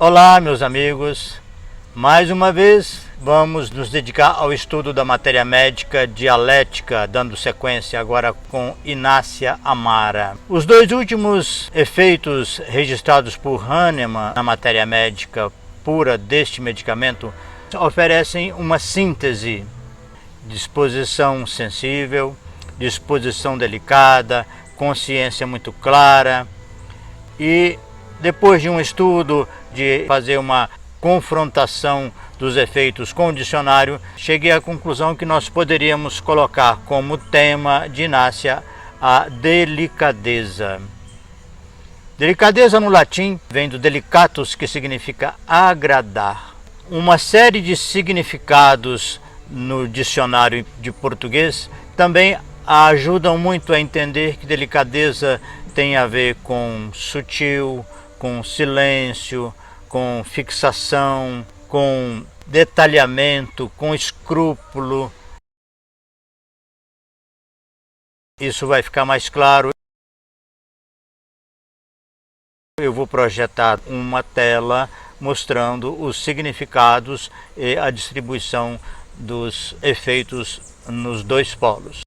Olá, meus amigos. Mais uma vez vamos nos dedicar ao estudo da matéria médica dialética, dando sequência agora com Inácia Amara. Os dois últimos efeitos registrados por Hahnemann na matéria médica pura deste medicamento oferecem uma síntese: disposição sensível, disposição delicada, consciência muito clara. E depois de um estudo, de fazer uma confrontação dos efeitos com o dicionário, cheguei à conclusão que nós poderíamos colocar como tema de Inácia a delicadeza. Delicadeza no latim vem do delicatus, que significa agradar. Uma série de significados no dicionário de português também ajudam muito a entender que delicadeza tem a ver com sutil, com silêncio, com fixação, com detalhamento, com escrúpulo. Isso vai ficar mais claro. Eu vou projetar uma tela mostrando os significados e a distribuição dos efeitos nos dois polos.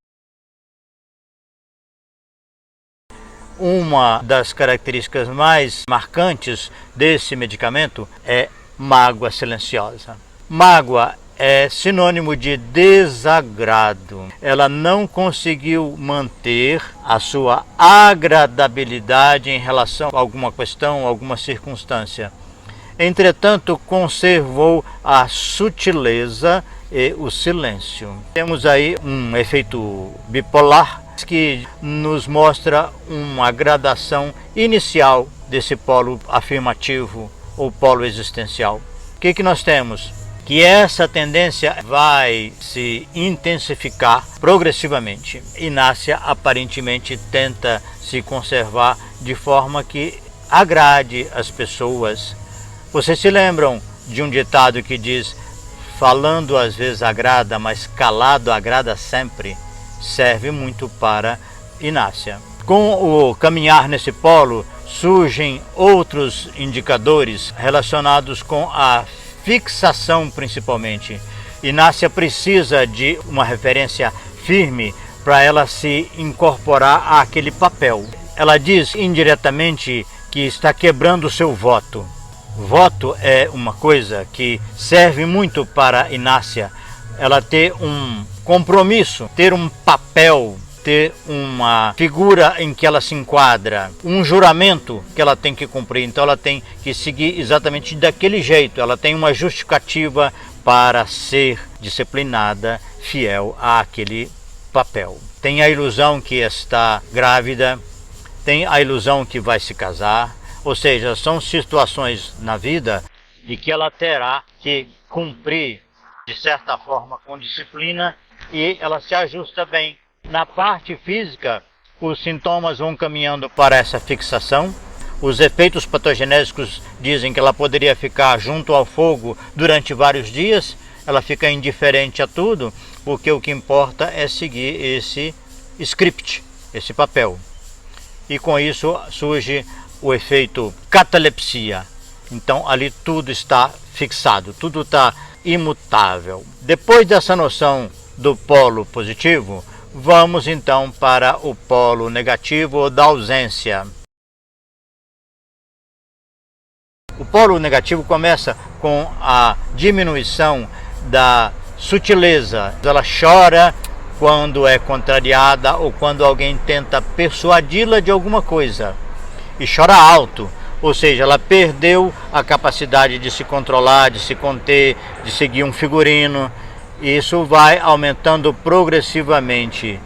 Uma das características mais marcantes desse medicamento é mágoa silenciosa. Mágoa é sinônimo de desagrado. Ela não conseguiu manter a sua agradabilidade em relação a alguma questão, alguma circunstância. Entretanto, conservou a sutileza e o silêncio. Temos aí um efeito bipolar que nos mostra uma gradação inicial desse polo afirmativo ou polo existencial. O que nós temos? Que essa tendência vai se intensificar progressivamente. Inácia aparentemente tenta se conservar de forma que agrade as pessoas. Vocês se lembram de um ditado que diz: falando às vezes agrada, mas calado agrada sempre? Serve muito para Inácia. Com o caminhar nesse polo, surgem outros indicadores relacionados com a fixação principalmente. Inácia precisa de uma referência firme para ela se incorporar àquele papel. Ela diz indiretamente que está quebrando o seu voto. Voto é uma coisa que serve muito para Inácia. Ela ter um compromisso, ter um papel, ter uma figura em que ela se enquadra, um juramento que ela tem que cumprir. Então ela tem que seguir exatamente daquele jeito, ela tem uma justificativa para ser disciplinada, fiel àquele papel. Tem a ilusão que está grávida, tem a ilusão que vai se casar, ou seja, são situações na vida de que ela terá que cumprir de certa forma com disciplina, e ela se ajusta bem. Na parte física, os sintomas vão caminhando para essa fixação. Os efeitos patogenésicos dizem que ela poderia ficar junto ao fogo durante vários dias. Ela fica indiferente a tudo, porque o que importa é seguir esse script, esse papel. E com isso surge o efeito catalepsia. Então ali tudo está fixado, tudo está imutável. Depois dessa noção do polo positivo, vamos então para o polo negativo ou da ausência. O polo negativo começa com a diminuição da sutileza. Ela chora quando é contrariada ou quando alguém tenta persuadi-la de alguma coisa. E chora alto. Ou seja, ela perdeu a capacidade de se controlar, de se conter, de seguir um figurino. Isso vai aumentando progressivamente.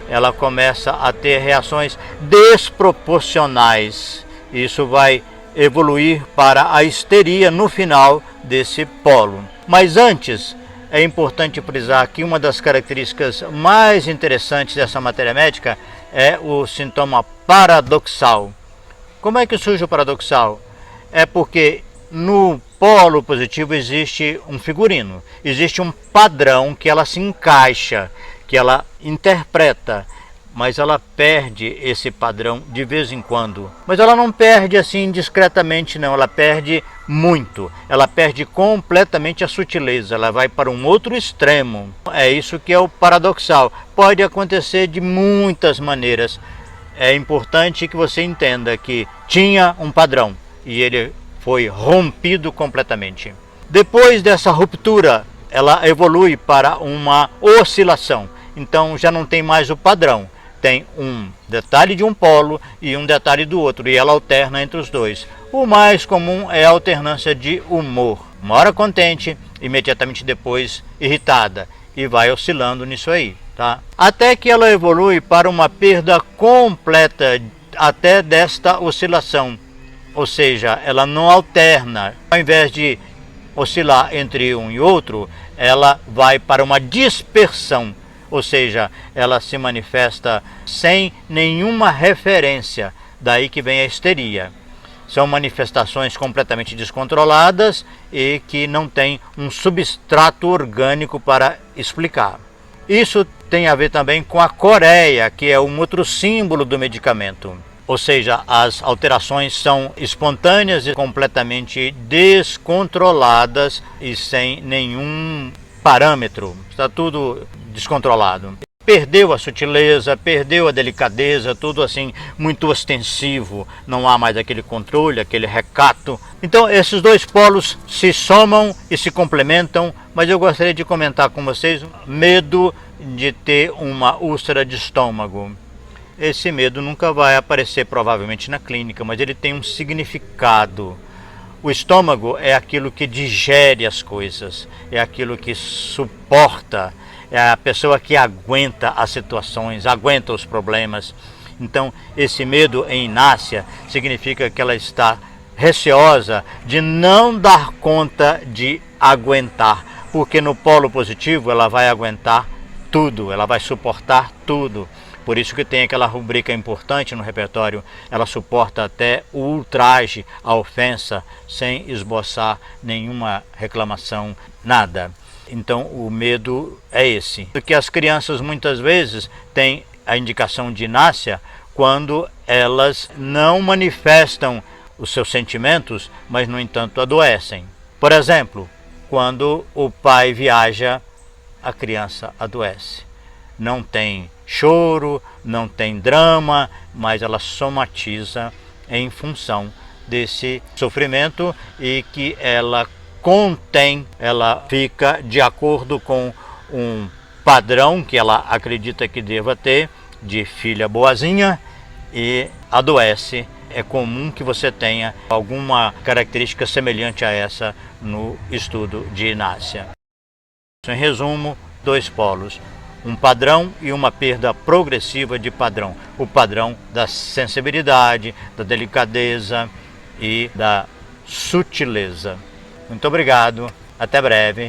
Ela começa a ter reações desproporcionais. Isso vai evoluir para a histeria no final desse polo. Mas antes, é importante frisar que uma das características mais interessantes dessa matéria médica é o sintoma paradoxal. Como é que surge o paradoxal? É porque no polo positivo existe um figurino, existe um padrão que ela se encaixa, que ela interpreta. mas ela perde esse padrão de vez em quando. Mas ela não perde assim discretamente não, ela perde muito. Ela perde completamente a sutileza, ela vai para um outro extremo. É isso que é o paradoxal. Pode acontecer de muitas maneiras. É importante que você entenda que tinha um padrão e ele foi rompido completamente. Depois dessa ruptura, ela evolui para uma oscilação. Então já não tem mais o padrão. Tem um detalhe de um polo e um detalhe do outro, e ela alterna entre os dois. O mais comum é a alternância de humor. Uma hora contente, imediatamente depois irritada, e vai oscilando nisso aí, tá? Até que ela evolui para uma perda completa até desta oscilação. Ou seja, ela não alterna. Ao invés de oscilar entre um e outro, ela vai para uma dispersão. Ou seja, ela se manifesta sem nenhuma referência, daí que vem a histeria. São manifestações completamente descontroladas e que não têm um substrato orgânico para explicar. Isso tem a ver também com a coreia, que é um outro símbolo do medicamento. Ou seja, as alterações são espontâneas e completamente descontroladas e sem nenhum parâmetro. Está tudo descontrolado. Perdeu a sutileza, perdeu a delicadeza, tudo assim muito ostensivo, não há mais aquele controle, aquele recato. Então esses dois polos se somam e se complementam, mas eu gostaria de comentar com vocês medo de ter uma úlcera de estômago. Esse medo nunca vai aparecer provavelmente na clínica, mas ele tem um significado. O estômago é aquilo que digere as coisas, é aquilo que suporta, é a pessoa que aguenta as situações, aguenta os problemas. Então, esse medo em Inácia significa que ela está receosa de não dar conta de aguentar, porque no polo positivo ela vai aguentar tudo, ela vai suportar tudo. Por isso que tem aquela rubrica importante no repertório, ela suporta até o ultraje, a ofensa, sem esboçar nenhuma reclamação, nada. Então o medo é esse. Porque as crianças muitas vezes têm a indicação de Inácia quando elas não manifestam os seus sentimentos, mas no entanto adoecem. Por exemplo, quando o pai viaja, a criança adoece. Não tem choro, não tem drama, mas ela somatiza em função desse sofrimento e que ela contém, ela fica de acordo com um padrão que ela acredita que deva ter de filha boazinha e adoece. É comum que você tenha alguma característica semelhante a essa no estudo de Inácia. Em resumo, dois polos. Um padrão e uma perda progressiva de padrão. O padrão da sensibilidade, da delicadeza e da sutileza. Muito obrigado, até breve.